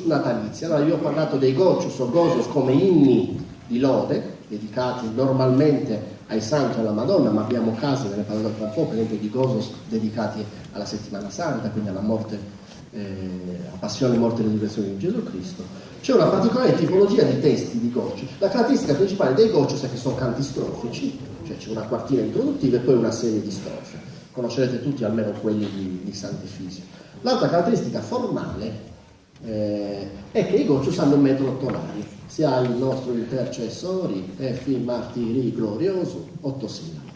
natalizi. Allora io ho parlato dei gocius o gozos come inni di lode, dedicati normalmente ai santi e alla Madonna, ma abbiamo casi, ve ne parlerò tra un po', per esempio di gozos dedicati alla settimana santa, quindi alla morte, a passione, morte e resurrezione di Gesù Cristo. C'è una particolare tipologia di testi di gocius. La caratteristica principale dei gocius è che sono canti strofici, cioè c'è una quartina introduttiva e poi una serie di strofe. Conoscerete tutti almeno quelli di Sant'Efisio. L'altra caratteristica formale è che i gocius hanno un metodo tonale, si ha il nostro intercessori, fi martiri glorioso, 8 sillabi.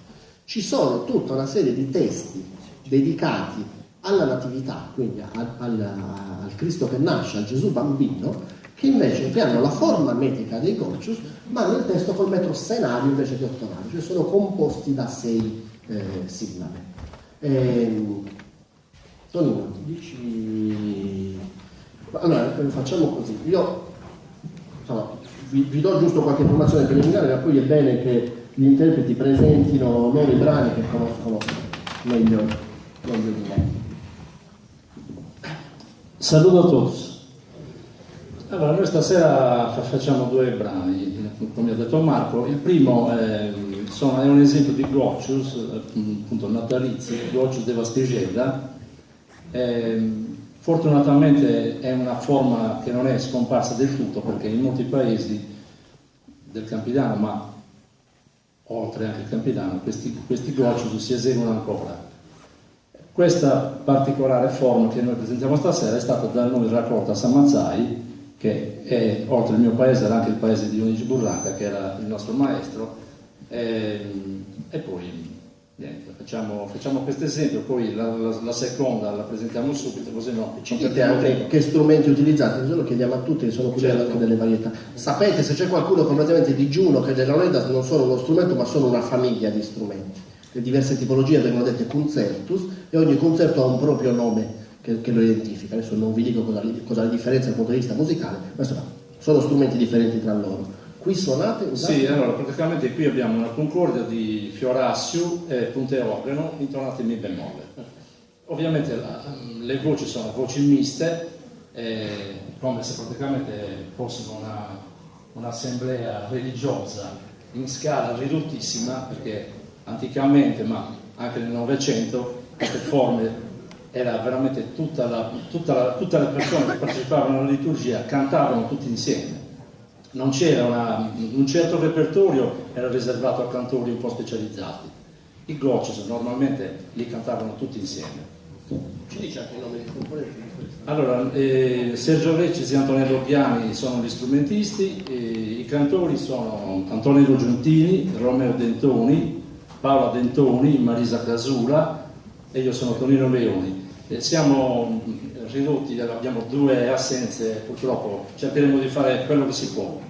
Ci sono tutta una serie di testi dedicati alla natività, quindi al Cristo che nasce, al Gesù bambino, che invece hanno la forma metrica dei gocius, ma nel testo col metro senario invece che ottonale, cioè sono composti da 6 sillabe. Tonino, dici... Allora, facciamo così. Io insomma, vi do giusto qualche informazione preliminare, ma poi è bene che gli interpreti presentino loro i brani che conoscono meglio di me. Saluto a tutti. Allora, noi stasera facciamo 2 brani, come ha detto Marco. Il primo è un esempio di gocius, appunto natalizi, gocius de Vastigella. Fortunatamente è una forma che non è scomparsa del tutto, perché in molti paesi del Campidano, ma oltre anche il Campidano, questi gocius si eseguono ancora. Questa particolare forma che noi presentiamo stasera è stata da noi raccolta a San Mazzai, che è, oltre il mio paese, era anche il paese di Dionigi Burraca, che era il nostro maestro, e poi niente, facciamo questo esempio, poi la seconda la presentiamo subito, così no. Ci dite anche che strumenti utilizzate, così lo chiediamo a tutti, che sono qui anche delle varietà. Sapete, se c'è qualcuno completamente digiuno, che le launeddas non sono uno strumento, ma sono una famiglia di strumenti. Le diverse tipologie vengono dette concertus, e ogni concerto ha un proprio nome che lo identifica. Adesso non vi dico cosa è la differenza dal punto di vista musicale, ma insomma, sono strumenti differenti tra loro. Qui suonate? Usate? Sì, allora praticamente qui abbiamo una concordia di Fiorassio e punte organo intonate in mi bemolle. Ovviamente le voci sono voci miste, come se praticamente fossimo un'assemblea religiosa in scala ridottissima, perché anticamente, ma anche nel Novecento, queste forme era veramente tutte le persone che partecipavano alla liturgia cantavano tutti insieme. Non c'era un certo repertorio, era riservato a cantori un po' specializzati. I gocius normalmente li cantavano tutti insieme. Ci dice anche i nomi dei componenti? Allora, Sergio Recisi e Antonello Ghiani sono gli strumentisti, i cantori sono Antonello Giuntini, Romeo Dentoni, Paola Dentoni, Marisa Casula e io sono Tonino Leoni. Siamo ridotti, abbiamo 2 assenze, purtroppo cercheremo di fare quello che si può.